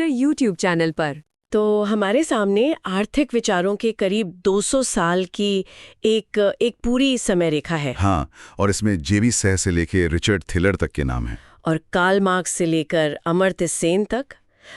YouTube channel पर। तो हमारे सामने आर्थिक विचारों के करीब 200 साल की एक पूरी समय रेखा है। हाँ, और इसमें जेबी सह से लेके रिचर्ड थिलर तक के नाम हैं। और कार्ल मार्क्स से लेकर अमर्त्य सेन तक।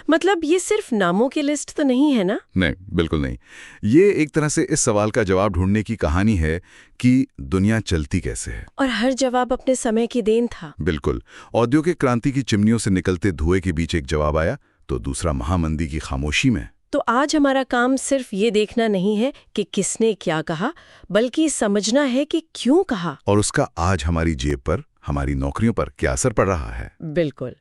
मतलब ये सिर्फ नामों की लिस्ट तो नहीं है ना? नहीं, बिल्कुल नहीं। ये एक तरह से इस सवाल का जवाब ढूंढने की कहानी है कि दुनिया चलती कैसे है। और हर जवाब अपने समय की देन था। बिल्कुल। औद्योगिक क्रांति की चिमनियों से निकलते धुएं के बीच एक जवाब आया, तो दूसरा महामंदी की खामोशी में। तो आज हमारा काम सिर्फ ये देखना नहीं है कि किसने क्या कहा, बल्कि समझना है कि क्यों कहा। और उसका आज हमारी जेब पर, हमारी नौकरियों पर क्या असर पड़ रहा है। बिल्कुल।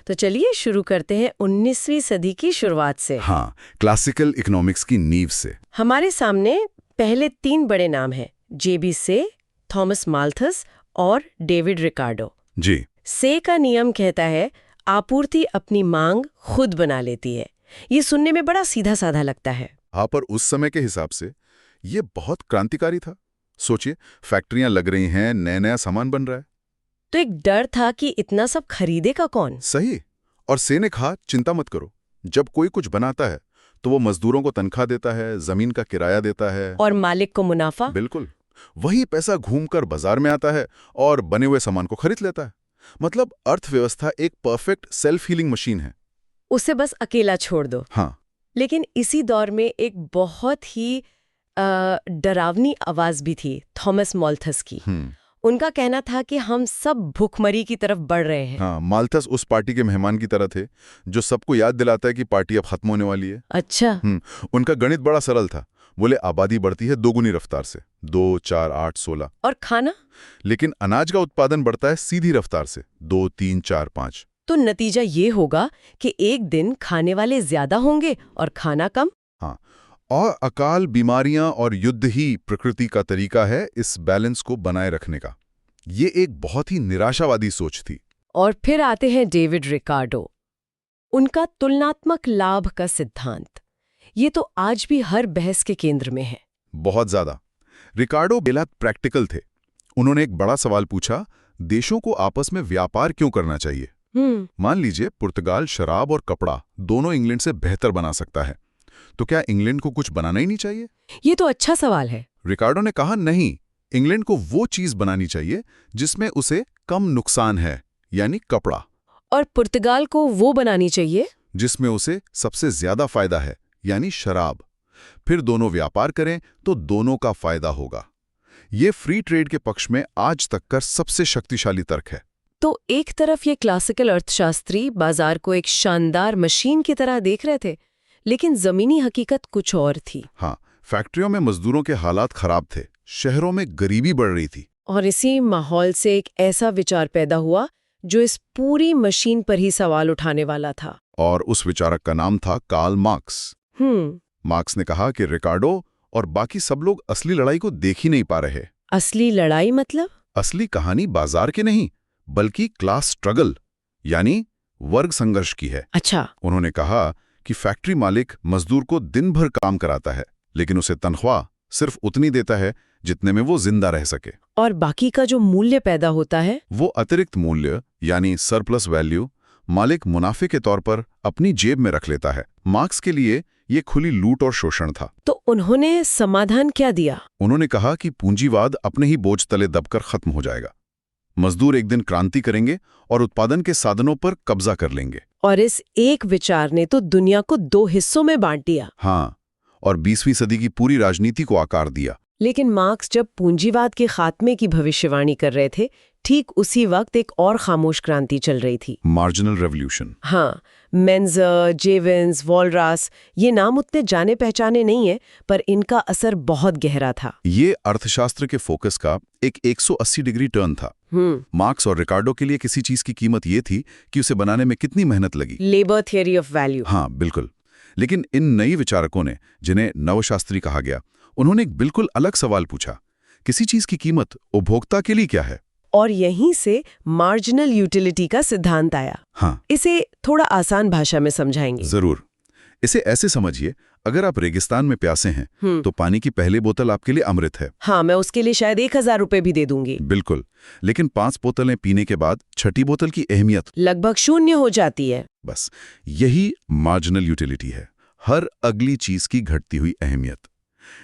तो चलिए शुरू करते हैं 19वीं सदी की शुरुआत से। हाँ, क्लासिकल इकोनॉमिक्स की नींव से। हमारे सामने पहले 3 बड़े नाम हैं, जेबी से, थॉमस माल्थस और डेविड रिकार्डो। जी। से का नियम कहता है आपूर्ति अपनी मांग खुद बना लेती है। ये सुनने में बड़ा सीधा साधा लगता है। हाँ, पर उस समय के हिसाब से ये बहुत क्रांतिकारी था। सोचिए, फैक्ट्रियां लग रही हैं, नया सामान बन रहा है। तो एक डर था कि इतना सब खरीदेगा कौन? सही। और से ने कहा, चिंता मत करो, जब कोई कुछ बनाता है तो वो मजदूरों को तनख्वाह देता है, जमीन का किराया देता है और मालिक को मुनाफा। बिल्कुल। वही पैसा घूमकर बाजार में आता है और बने हुए सामान को खरीद लेता है। मतलब अर्थव्यवस्था एक परफेक्ट सेल्फ हीलिंग मशीन है। उसे बस अकेला छोड़ दो। हाँ। लेकिन इसी दौर में एक बहुत ही डरावनी आवाज भी थी, थॉमस माल्थस की। उनका कहना था कि हम सब भूखमरी की तरफ बढ़ रहे हैं। हाँ, माल्थस उस पार्टी के मेहमान की तरह थे जो सबको याद दिलाता है कि पार्टी अब खत्म होने वाली है। अच्छा। उनका गणित बड़ा सरल था। बोले आबादी बढ़ती है दोगुनी रफ्तार से, 2, 4, 8, 16। और खाना? लेकिन अनाज का उत्पादन बढ़ता है सीधी रफ्तार से, 2, 3, 4, 5। तो नतीजा ये होगा कि एक दिन खाने वाले ज्यादा होंगे और खाना कम। हाँ, और अकाल, बीमारियां और युद्ध ही प्रकृति का तरीका है इस बैलेंस को बनाए रखने का। ये एक बहुत ही निराशावादी सोच थी। और फिर आते हैं डेविड रिकार्डो। उनका तुलनात्मक लाभ का सिद्धांत, ये तो आज भी हर बहस के केंद्र में है। बहुत ज्यादा। रिकार्डो बेहद प्रैक्टिकल थे। उन्होंने एक बड़ा सवाल पूछा, देशों को आपस में व्यापार क्यों करना चाहिए? मान लीजिए पुर्तगाल शराब और कपड़ा दोनों इंग्लैंड से बेहतर बना सकता है, तो क्या इंग्लैंड को कुछ बनाना ही नहीं चाहिए? ये तो अच्छा सवाल है। रिकार्डो ने कहा, नहीं, इंग्लैंड को वो चीज बनानी चाहिए जिसमें उसे कम नुकसान है, यानी कपड़ा। और पुर्तगाल को वो बनानी चाहिए जिसमें उसे सबसे ज्यादा फायदा है, यानी शराब। फिर दोनों व्यापार करें तो दोनों का फायदा होगा। ये फ्री ट्रेड के पक्ष में आज तक का सबसे शक्तिशाली तर्क है। तो एक तरफ ये क्लासिकल अर्थशास्त्री बाजार को एक शानदार मशीन की तरह देख रहे थे, लेकिन जमीनी हकीकत कुछ और थी। हाँ, फैक्ट्रियों में मजदूरों के हालात खराब थे, शहरों में गरीबी बढ़ रही थी। और इसी माहौल से एक ऐसा विचार पैदा हुआ जो इस पूरी मशीन पर ही सवाल उठाने वाला था। और उस विचारक का नाम था कार्ल मार्क्स। मार्क्स ने कहा कि रिकार्डो और बाकी सब लोग असली लड़ाई को देख ही नहीं पा रहे। असली लड़ाई मतलब? असली कहानी बाजार की नहीं, बल्कि क्लास स्ट्रगल, यानी वर्ग संघर्ष की है। अच्छा। उन्होंने कहा कि फैक्ट्री मालिक मजदूर को दिन भर काम कराता है, लेकिन उसे तनख्वाह सिर्फ उतनी देता है जितने में वो जिंदा रह सके। और बाकी का जो मूल्य पैदा होता है, वो अतिरिक्त मूल्य, यानी सरप्लस वैल्यू, मालिक मुनाफे के तौर पर अपनी जेब में रख लेता है। मार्क्स के लिए ये खुली लूट और शोषण था। तो उन्होंने समाधान क्या दिया? उन्होंने कहा कि पूंजीवाद अपने ही बोझ तले दबकर खत्म हो जाएगा। मजदूर एक दिन क्रांति करेंगे और उत्पादन के साधनों पर कब्जा कर लेंगे। और इस एक विचार ने तो दुनिया को 2 हिस्सों में बांट दिया। हाँ, और 20वीं सदी की पूरी राजनीति को आकार दिया। लेकिन मार्क्स जब पूंजीवाद के खात्मे की भविष्यवाणी कर रहे थे, ठीक उसी वक्त एक और खामोश क्रांति चल रही थी, मार्जिनल रेवोल्यूशन। हाँ, मेंजर, जेविन्स, वॉलरास, ये नाम उतने जाने पहचाने नहीं है, पर इनका असर बहुत गहरा था। ये अर्थशास्त्र के फोकस का एक 180 डिग्री टर्न था। मार्क्स और रिकार्डो के लिए किसी चीज की कीमत ये थी कि उसे बनाने में कितनी मेहनत लगी। Labour theory of value. हाँ, बिल्कुल। लेकिन इन नई विचारकों ने, जिन्हें नवशास्त्री कहा गया, उन्होंने एक बिल्कुल अलग सवाल पूछा, किसी चीज की कीमत उपभोक्ता के लिए क्या है? और यहीं से मार्जिनल यूटिलिटी का सिद्धांत आया। हाँ, इसे थोड़ा आसान भाषा में समझाएंगे। जरूर। इसे ऐसे समझिए, अगर आप रेगिस्तान में प्यासे हैं तो पानी की पहली बोतल आपके लिए अमृत है। हाँ, मैं उसके लिए शायद 1000 रुपए भी दे दूंगी। बिल्कुल, लेकिन 5 बोतलें पीने के बाद छठी बोतल की अहमियत लगभग शून्य हो जाती है। बस यही मार्जिनल यूटिलिटी है, हर अगली चीज की घटती हुई अहमियत।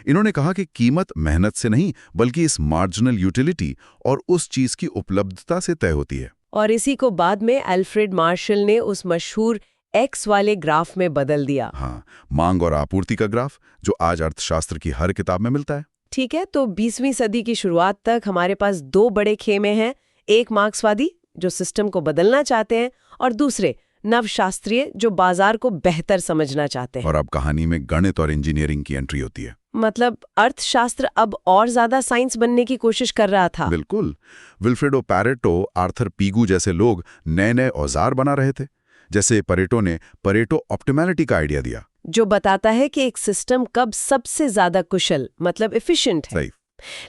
इन्होंने कहा कि कीमत मेहनत से नहीं बल्कि इस मार्जिनल यूटिलिटी और उस चीज की उपलब्धता से तय होती है। और इसी को बाद में अल्फ्रेड मार्शल ने उस मशहूर एक्स वाले ग्राफ में बदल दिया। हाँ, मांग और आपूर्ति का ग्राफ, जो आज अर्थशास्त्र की हर किताब में मिलता है। ठीक है, तो 20वीं सदी की शुरुआत तक हमारे पास 2 बड़े खेमे हैं। एक मार्क्सवादी जो सिस्टम को बदलना चाहते हैं, और दूसरे नवशास्त्रीय जो बाजार को बेहतर समझना चाहते हैं। और अब कहानी में गणित और इंजीनियरिंग की एंट्री होती है। मतलब अर्थशास्त्र अब और ज्यादा साइंस बनने की कोशिश कर रहा था। बिल्कुल, विल्फ्रेडो पैरेटो, आर्थर पीगू जैसे लोग नए नए औजार बना रहे थे। जैसे परेटो ने परेटो ऑप्टिमैलिटी का आइडिया दिया, जो बताता है कि एक सिस्टम कब सबसे ज्यादा कुशल मतलब एफिशिएंट है। सही।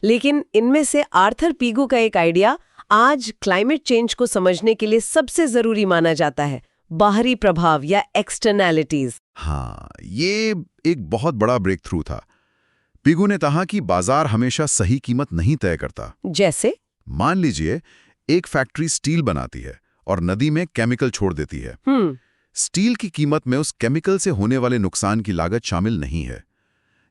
लेकिन इनमें से आर्थर पीगू का एक आइडिया आज क्लाइमेट चेंज को समझने के लिए सबसे जरूरी माना जाता है, बाहरी प्रभाव या एक्सटर्नैलिटीज। हाँ, ये एक बहुत बड़ा ब्रेक थ्रू था। पीगू ने कहा कि बाजार हमेशा सही कीमत नहीं तय करता। जैसे मान लीजिए एक फैक्ट्री स्टील बनाती है और नदी में केमिकल छोड़ देती है। स्टील की कीमत में उस केमिकल से होने वाले नुकसान की लागत शामिल नहीं है।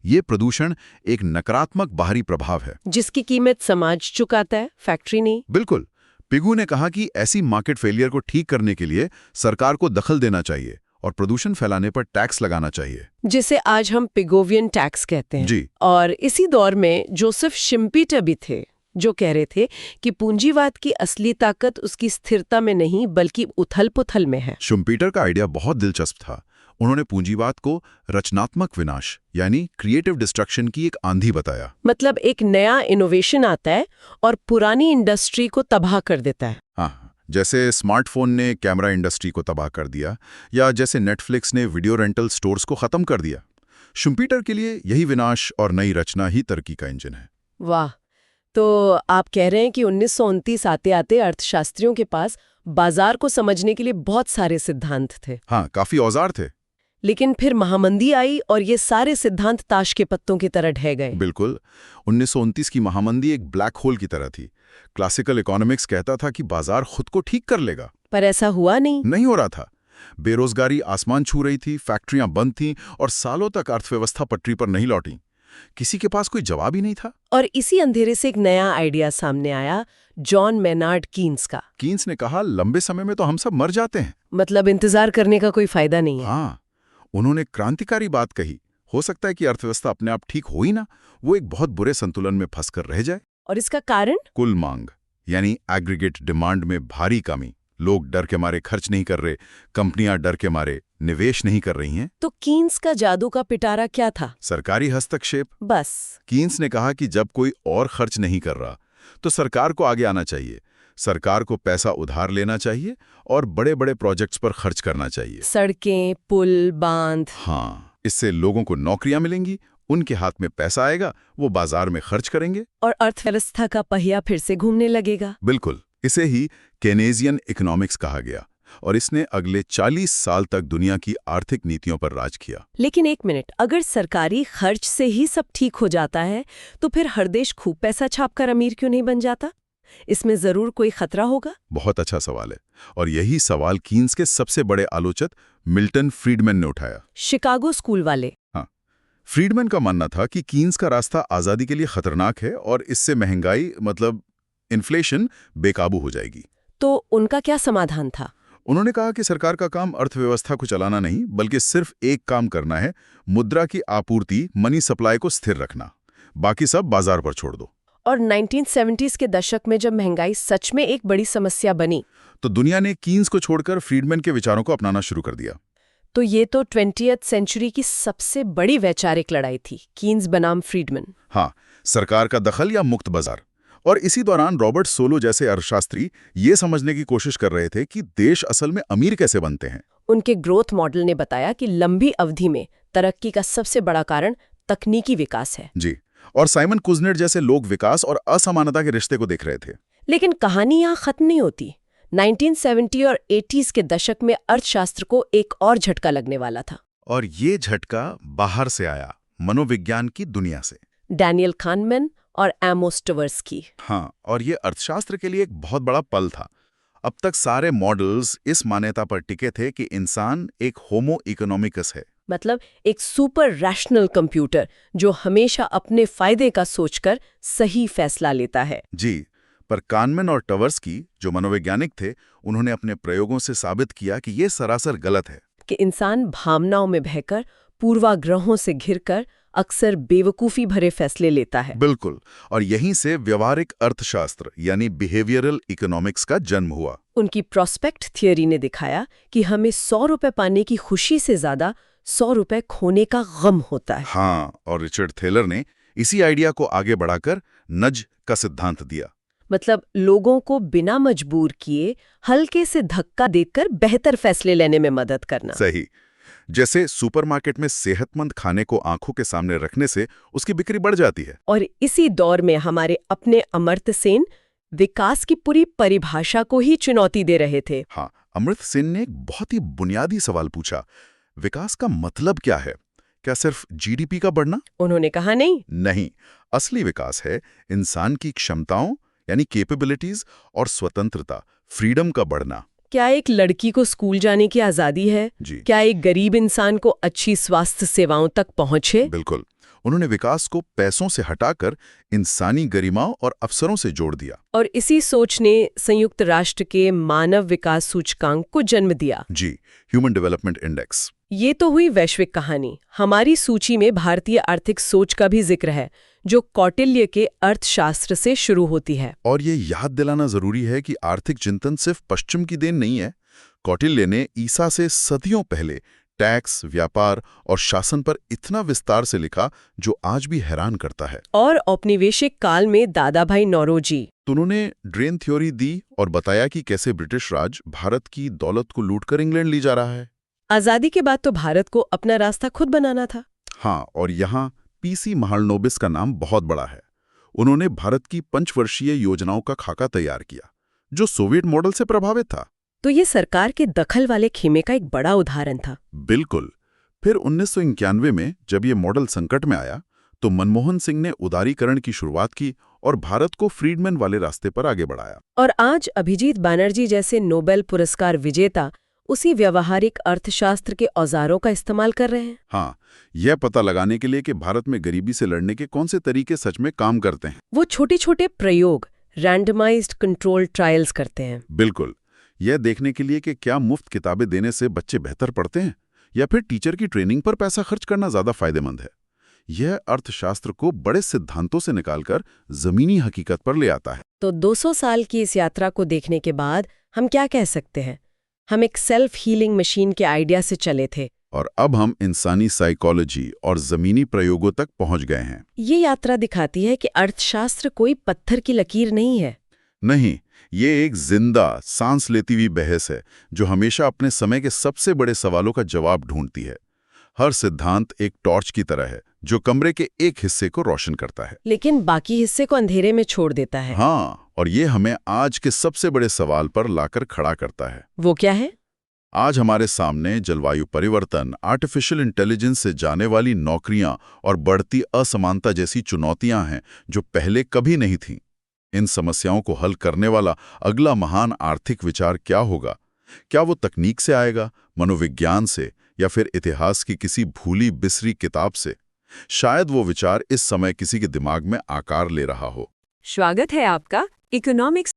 ये प्रदूषण एक नकारात्मक बाहरी प्रभाव है जिसकी कीमत समाज चुकाता है, फैक्ट्री नहीं। बिल्कुल। पिगू ने कहा कि ऐसी मार्केट फेलियर को ठीक करने के लिए सरकार को दखल देना चाहिए और प्रदूषण फैलाने पर टैक्स लगाना चाहिए, जिसे आज हम पिगोवियन टैक्स कहते हैं। जी। और इसी दौर में जोसेफ शिम्पीटर भी थे, जो कह रहे थे कि पूंजीवाद की असली ताकत उसकी स्थिरता में नहीं बल्कि उथल-पुथल में है। शुम्पीटर का आइडिया बहुत दिलचस्प था। उन्होंने पूंजीवाद को रचनात्मक विनाश यानी क्रिएटिव डिस्ट्रक्शन की एक आंधी बताया। मतलब एक नया इनोवेशन आता है और पुरानी इंडस्ट्री को तबाह कर देता है। हाँ, जैसे स्मार्टफोन ने कैमरा इंडस्ट्री को तबाह कर दिया, या जैसे नेटफ्लिक्स ने वीडियो रेंटल स्टोर्स को खत्म कर दिया। शुम्पीटर के लिए यही विनाश और नई रचना ही तरक्की का इंजन है। वाह, तो आप कह रहे हैं कि 1929 आते आते अर्थशास्त्रियों के पास बाजार को समझने के लिए बहुत सारे सिद्धांत थे। हाँ, काफी औजार थे। लेकिन फिर महामंदी आई और ये सारे सिद्धांत ताश के पत्तों की तरह ढह गए। बिल्कुल। 1929 की महामंदी एक ब्लैक होल की तरह थी। क्लासिकल इकोनॉमिक्स कहता था कि बाजार खुद को ठीक कर लेगा, पर ऐसा हुआ नहीं हो रहा था। बेरोजगारी आसमान छू रही थी, फैक्ट्रियां बंद थीं और सालों तक अर्थव्यवस्था पटरी पर नहीं लौटी। किसी के पास कोई जवाब ही नहीं था। और इसी अंधेरे से एक नया आइडिया सामने आया, जॉन मेनार्ड कीन्स का। कीन्स ने कहा, लंबे समय में तो हम सब मर जाते हैं, मतलब इंतजार करने का कोई फायदा नहीं है। हाँ, उन्होंने क्रांतिकारी बात कही। हो सकता है कि अर्थव्यवस्था अपने आप ठीक हो ही ना, वो एक बहुत बुरे संतुलन में फंसकर रह जाए। और इसका कारण कुल मांग यानी एग्रीगेट डिमांड में भारी कमी। लोग डर के मारे खर्च नहीं कर रहे, कंपनियां डर के मारे निवेश नहीं कर रही हैं। तो कीन्स का जादू का पिटारा क्या था? सरकारी हस्तक्षेप। बस। कीन्स ने कहा कि जब कोई और खर्च नहीं कर रहा तो सरकार को आगे आना चाहिए। सरकार को पैसा उधार लेना चाहिए और बड़े बड़े प्रोजेक्ट्स पर खर्च करना चाहिए। सड़कें, पुल, बांध। हाँ, इससे लोगों को नौकरियां मिलेंगी, उनके हाथ में पैसा आएगा, वो बाजार में खर्च करेंगे और अर्थव्यवस्था का पहिया फिर से घूमने लगेगा। बिल्कुल। इसे ही केनेजियन इकोनॉमिक्स कहा गया और इसने अगले 40 साल तक दुनिया की आर्थिक नीतियों पर राज किया। लेकिन एक मिनट, अगर सरकारी खर्च से ही सब ठीक हो जाता है तो फिर हर देश खूब पैसा छापकर अमीर क्यों नहीं बन जाता? इसमें जरूर कोई खतरा होगा। बहुत अच्छा सवाल है, और यही सवाल कीन्स के सबसे बड़े आलोचक मिल्टन फ्रीडमैन ने उठाया। शिकागो स्कूल वाले। हाँ, फ्रीडमैन का मानना था कि कीन्स का रास्ता आजादी के लिए खतरनाक है और इससे महंगाई मतलब इन्फ्लेशन बेकाबू हो जाएगी। तो उनका क्या समाधान था? उन्होंने कहा कि सरकार का काम अर्थव्यवस्था को चलाना नहीं बल्कि सिर्फ एक काम करना है, मुद्रा की आपूर्ति, मनी सप्लाई को स्थिर रखना। बाकी सब बाजार पर छोड़ दो। और 1970s के दशक में जब महंगाई सच में एक बड़ी समस्या बनी तो दुनिया ने कीन्स को छोड़कर फ्रीडमैन के विचारों को अपनाना शुरू कर दिया। तो ये तो 20th सेंचुरी की सबसे बड़ी वैचारिक लड़ाई थी, कीन्स बनाम फ्रीडमैन। हाँ, सरकार का दखल या मुक्त बाजार। और इसी दौरान रॉबर्ट सोलो जैसे अर्थशास्त्री ये समझने की कोशिश कर रहे थे कि देश असल में अमीर कैसे बनते हैं। उनके ग्रोथ मॉडल ने बताया कि लंबी अवधि में तरक्की का सबसे बड़ा कारण तकनीकी विकास है। जी, और साइमन कुजनेर जैसे लोग विकास और असमानता के रिश्ते को देख रहे थे। लेकिन कहानी यहाँ खत्म नहीं होती। 1970 और 80s के दशक में अर्थशास्त्र को एक और झटका लगने वाला था। और ये झटका बाहर से आया, मनोविज्ञान की दुनिया से। डैनियल कानमैन और एमोस ट्वेर्स्की। हाँ, और ये अर्थशास्त्र के लिए एक बहुत बड़ा पल था। अब तक सारे मॉडल्स इस मान्यता पर टिके थे कि इंसान एक होमो इकोनॉमिकस है, मतलब एक सुपर रैशनल कंप्यूटर जो हमेशा अपने फायदे का सोचकर सही फैसला लेता है। जी, पर कानमैन और ट्वेर्स्की जो मनोवैज्ञानिक थे, उन्होंने अपने प्रयोगों से साबित किया कि ये सरासर गलत है। कि इंसान भावनाओं में बहकर, पूर्वाग्रहों से घिरकर अक्सर बेवकूफ़ी भरे फैसले लेता है। बिल्कुल, और यहीं से व्यवहारिक अर्थशास्त्र यानी बिहेवियरल इकोनॉमिक्स का जन्म हुआ। उनकी प्रोस्पेक्ट थियरी ने दिखाया कि हमें 100 रुपए पाने की खुशी से ज्यादा 100 रुपए खोने का गम होता है। हाँ, और रिचर्ड थेलर ने इसी आइडिया को आगे बढ़ाकर नज का सिद्धांत दिया। मतलब लोगों को बिना मजबूर किए हल्के से धक्का देकर बेहतर फैसले लेने में मदद करना। सही। जैसे सुपरमार्केट में सेहतमंद खाने को आंखों के सामने रखने से उसकी बिक्री बढ़ जाती है। और इसी दौर में हमारे अपने अमर्त्य सेन विकास की पूरी परिभाषा को ही चुनौती दे रहे थे। हाँ, अमर्त्य सेन ने एक बहुत ही बुनियादी सवाल पूछा, विकास का मतलब क्या है? क्या सिर्फ जीडीपी का बढ़ना? उन्होंने कहा नहीं, असली विकास है इंसान की क्षमताओं यानी कैपेबिलिटीज और स्वतंत्रता, फ्रीडम का बढ़ना। क्या एक लड़की को स्कूल जाने की आजादी है? जी, क्या एक गरीब इंसान को अच्छी स्वास्थ्य सेवाओं तक पहुंचे? बिल्कुल। उन्होंने विकास को पैसों से हटाकर इंसानी गरिमा और अवसरों से जोड़ दिया। और इसी सोच ने संयुक्त राष्ट्र के मानव विकास सूचकांक को जन्म दिया। जी, ह्यूमन डेवलपमेंट इंडेक्स। ये तो हुई वैश्विक कहानी। हमारी सूची में भारतीय आर्थिक सोच का भी जिक्र है, जो कौटिल्य के अर्थशास्त्र से शुरू होती है। और ये याद दिलाना जरूरी है कि आर्थिक चिंतन सिर्फ पश्चिम की देन नहीं है। कौटिल्य ने ईसा से सदियों पहले टैक्स, व्यापार और शासन पर इतना विस्तार से लिखा जो आज भी हैरान करता है। और औपनिवेशिक काल में दादा भाई नौरोजी, तो उन्होंने ड्रेन थ्योरी दी और बताया कि कैसे ब्रिटिश राज भारत की दौलत को लूटकर इंग्लैंड ले जा रहा है। आजादी के बाद तो भारत को अपना रास्ता खुद बनाना था। हाँ, और यहाँ पीसी महालनोबिस का नाम बहुत बड़ा है। उन्होंने भारत की पंचवर्षीय योजनाओं का खाका तैयार किया, जो सोवियत मॉडल से प्रभावित था। तो ये सरकार के दखल वाले खेमे का एक बड़ा उदाहरण था। बिल्कुल। फिर 1991 में जब ये मॉडल संकट में आया, तो मनमोहन सिंह ने उदारीकरण की शुरुआत की और भारत को फ्रीडमैन वाले रास्ते पर आगे बढ़ाया। और आज अभिजीत बैनर्जी जैसे नोबेल पुरस्कार विजेता उसी व्यवहारिक अर्थशास्त्र के औजारों का इस्तेमाल कर रहे हैं। हाँ, यह पता लगाने के लिए कि भारत में गरीबी से लड़ने के कौन से तरीके सच में काम करते हैं। वो छोटे-छोटे प्रयोग, रैंडमाइज्ड कंट्रोल ट्रायल्स करते हैं। बिल्कुल। यह देखने के लिए कि क्या मुफ्त किताबें देने से बच्चे बेहतर पढ़ते हैं या फिर टीचर की ट्रेनिंग पर पैसा खर्च करना ज्यादा फायदेमंद है। यह अर्थशास्त्र को बड़े सिद्धांतों से निकालकर जमीनी हकीकत पर ले आता है। तो 200 साल की इस यात्रा को देखने के बाद हम क्या कह सकते हैं? हम एक सेल्फ हीलिंग मशीन के आइडिया से चले थे और अब हम इंसानी साइकोलॉजी और जमीनी प्रयोगों तक पहुंच गए हैं। ये यात्रा दिखाती है कि अर्थशास्त्र कोई पत्थर की लकीर नहीं है। नहीं, ये एक जिंदा, सांस लेती हुई बहस है जो हमेशा अपने समय के सबसे बड़े सवालों का जवाब ढूंढती है। हर सिद्धांत एक टॉर्च की तरह है जो कमरे के एक हिस्से को रोशन करता है, लेकिन बाकी हिस्से को अंधेरे में छोड़ देता है। हाँ, और ये हमें आज के सबसे बड़े सवाल पर लाकर खड़ा करता है। वो क्या है? आज हमारे सामने जलवायु परिवर्तन, आर्टिफिशियल इंटेलिजेंस से जाने वाली नौकरियां और बढ़ती असमानता जैसी चुनौतियां हैं जो पहले कभी नहीं थीं। इन समस्याओं को हल करने वाला अगला महान आर्थिक विचार क्या होगा? क्या वो तकनीक से आएगा, मनोविज्ञान से, या फिर इतिहास की किसी भूली बिसरी किताब से? शायद वो विचार इस समय किसी के दिमाग में आकार ले रहा हो। स्वागत है आपका इकोनॉमिक्स